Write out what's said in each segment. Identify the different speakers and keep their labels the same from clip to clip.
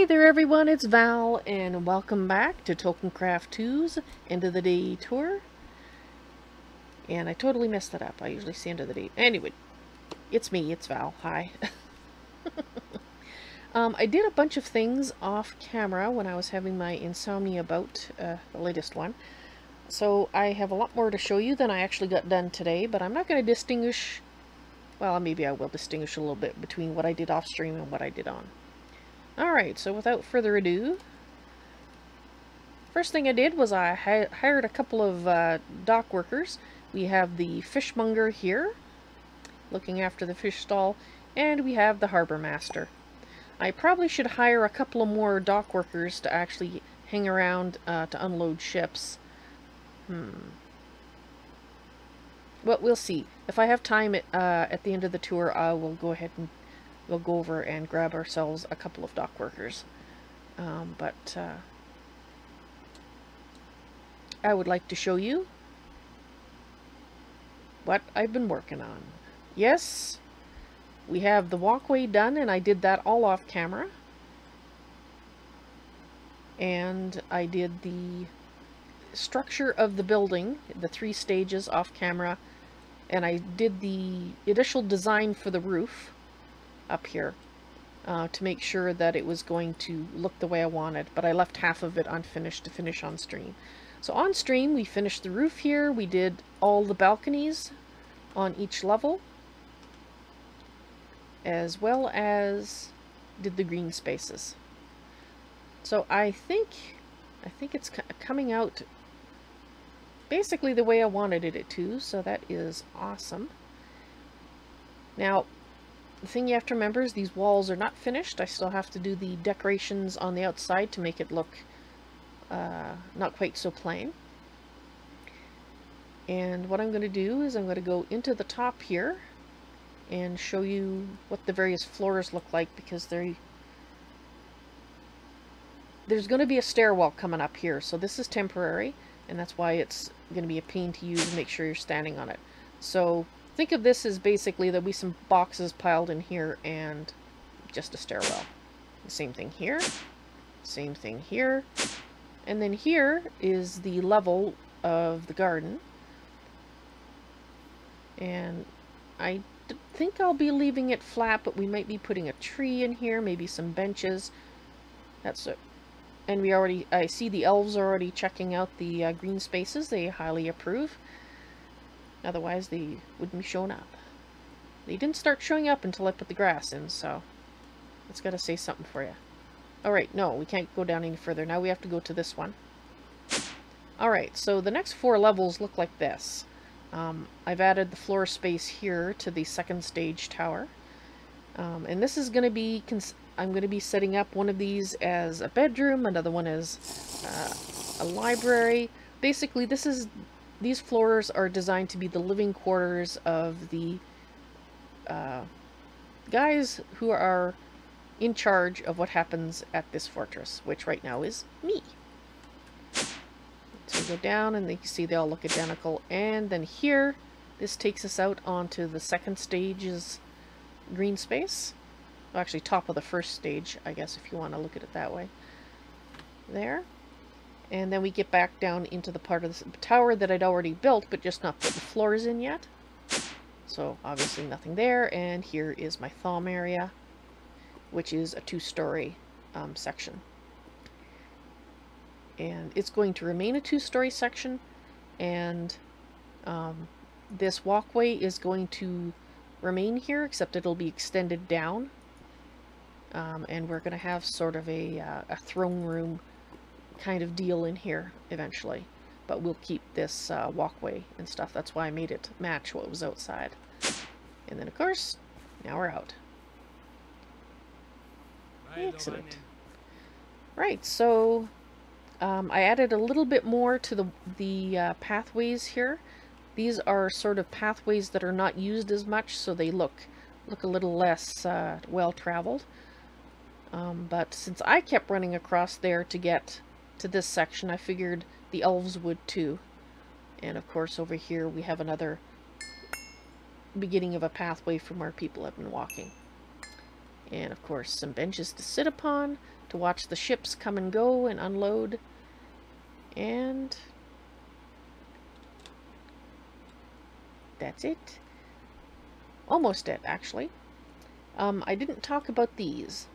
Speaker 1: Hey there everyone, it's Val, and welcome back to Tolkiencraft II's End of the Day tour. And I totally messed that up. I usually say end of the day. Anyway, it's me, it's Val. Hi. I did a bunch of things off camera when I was having my insomnia bout, the latest one. So I have a lot more to show you than I actually got done today, but I'm not going to distinguish, well, maybe I will distinguish a little bit between what I did off stream and what I did on. Alright, so without further ado, first thing I did was I hired a couple of dock workers. We have the fishmonger here, looking after the fish stall, and we have the harbor master. I probably should hire a couple of more dock workers to actually hang around to unload ships. Well, we'll see. If I have time at the end of the tour, I will go ahead and we'll go over and grab ourselves a couple of dock workers. I would like to show you what I've been working on. Yes, we have the walkway done, and I did that all off camera. And I did the structure of the building, the 3 stages, off camera. And I did the initial design for the roof up here to make sure that it was going to look the way I wanted, but I left half of it unfinished to finish on stream. So on stream we finished the roof here, we did all the balconies on each level, as well as did the green spaces. So I think it's coming out basically the way I wanted it to, so that is awesome. Now, the thing you have to remember is these walls are not finished. I still have to do the decorations on the outside to make it look not quite so plain. And what I'm going to do is I'm going to go into the top here and show you what the various floors look like, because there's going to be a stairwell coming up here. So this is temporary, and that's why it's going to be a pain to use and make sure you're standing on it. So think of this as basically there'll be some boxes piled in here and just a stairwell. The same thing here, same thing here, and then here is the level of the garden. And I think I'll be leaving it flat, but we might be putting a tree in here, maybe some benches. That's it. And I see the elves are already checking out the green spaces. They highly approve. Otherwise, they wouldn't be showing up. They didn't start showing up until I put the grass in, so that's got to say something for you. Alright, no, we can't go down any further. Now we have to go to this one. Alright, so the next 4 levels look like this. I've added the floor space here to the 2nd stage tower. And this is going to be... I'm going to be setting up one of these as a bedroom, another one as a library. Basically, these floors are designed to be the living quarters of the guys who are in charge of what happens at this fortress, which right now is me. So we go down, and you can see they all look identical. And then here, this takes us out onto the 2nd stage's green space. Well, actually, top of the 1st stage, I guess, if you want to look at it that way. There. And then we get back down into the part of the tower that I'd already built, but just not put the floors in yet. So, obviously nothing there. And here is my thumb area, which is a 2-story section. And it's going to remain a 2-story section. And this walkway is going to remain here, except it'll be extended down. And we're going to have sort of a throne room kind of deal in here eventually, but we'll keep this walkway and stuff. That's why I made it match what was outside. And then of course, now we're out. Excellent. Right, so I added a little bit more to the pathways here. These are sort of pathways that are not used as much, so they look a little less well traveled. But since I kept running across there to get to this section, I figured the elves would too. And of course over here we have another beginning of a pathway from where people have been walking. And of course some benches to sit upon to to watch the ships come and go and unload. And that's it. Almost it, actually. I didn't talk about these.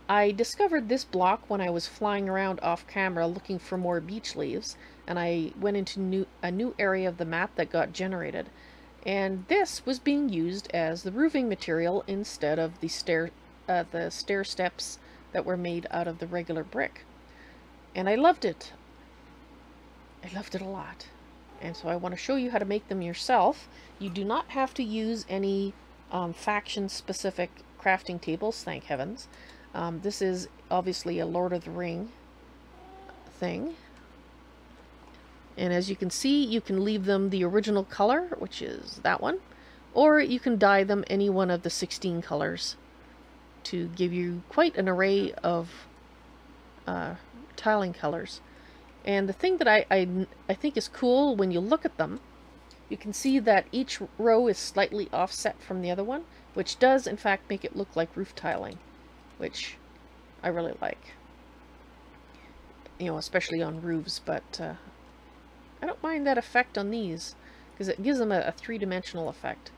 Speaker 1: I discovered this block when I was flying around off camera looking for more beech leaves, and I went into a new area of the map that got generated. And this was being used as the roofing material instead of the stair steps that were made out of the regular brick. And I loved it. I loved it a lot. And so I want to show you how to make them yourself. You do not have to use any faction-specific crafting tables, thank heavens. This is obviously a Lord of the Ring thing. And as you can see, you can leave them the original color, which is that one, or you can dye them any one of the 16 colors to give you quite an array of tiling colors. And the thing that I think is cool when you look at them, you can see that each row is slightly offset from the other one, which does in fact make it look like roof tiling, which I really like. You know, especially on roofs, but I don't mind that effect on these, because it gives them a three-dimensional effect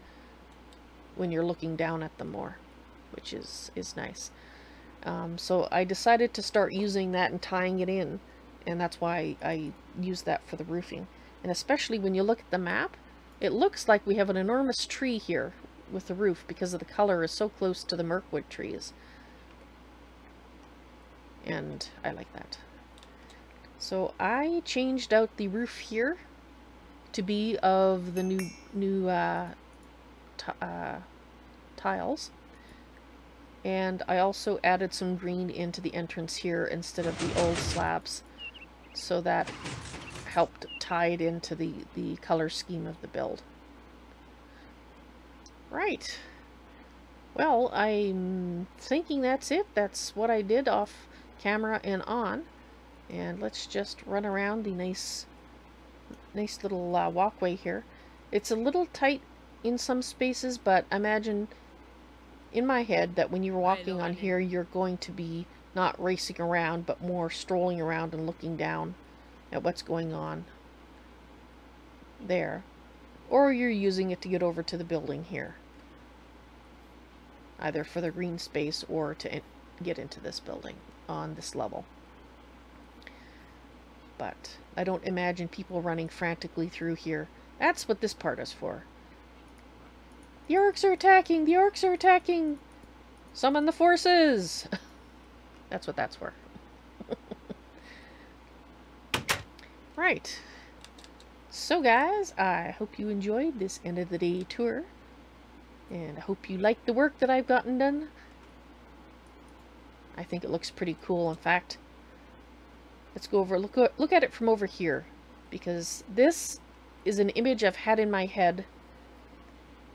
Speaker 1: when you're looking down at them more, which is nice. So I decided to start using that and tying it in, and that's why I use that for the roofing. And especially when you look at the map, it looks like we have an enormous tree here with the roof because of the color is so close to the mirkwood trees. And I like that. So I changed out the roof here to be of the new tiles. And I also added some green into the entrance here instead of the old slabs, so that helped tie it into the color scheme of the build. Right. Well, I'm thinking that's it. That's what I did off camera and on. And let's just run around the nice little walkway here. It's a little tight in some spaces, but imagine in my head that when you're walking on here, you're going to be not racing around, but more strolling around and looking down at what's going on there. Or you're using it to get over to the building here, either for the green space or to get into this building on this level. But I don't imagine people running frantically through here. That's what this part is for. The orcs are attacking! The orcs are attacking! Summon the forces! That's what that's for. Right. So guys, I hope you enjoyed this end of the day tour. And I hope you like the work that I've gotten done. I think it looks pretty cool. In fact, let's go over, look at it from over here, because this is an image I've had in my head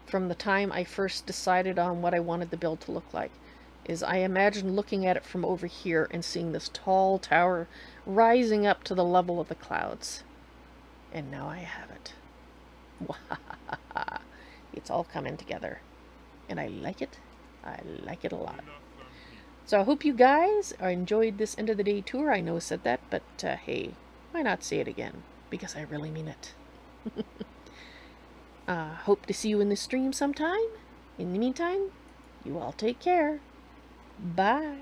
Speaker 1: from the time I first decided on what I wanted the build to look like. Is I imagine looking at it from over here and seeing this tall tower rising up to the level of the clouds. And now I have it. It's all coming together. And I like it. I like it a lot. So I hope you guys enjoyed this end of the day tour. I know I said that, but hey, why not say it again? Because I really mean it. Hope to see you in the stream sometime. In the meantime, you all take care. Bye.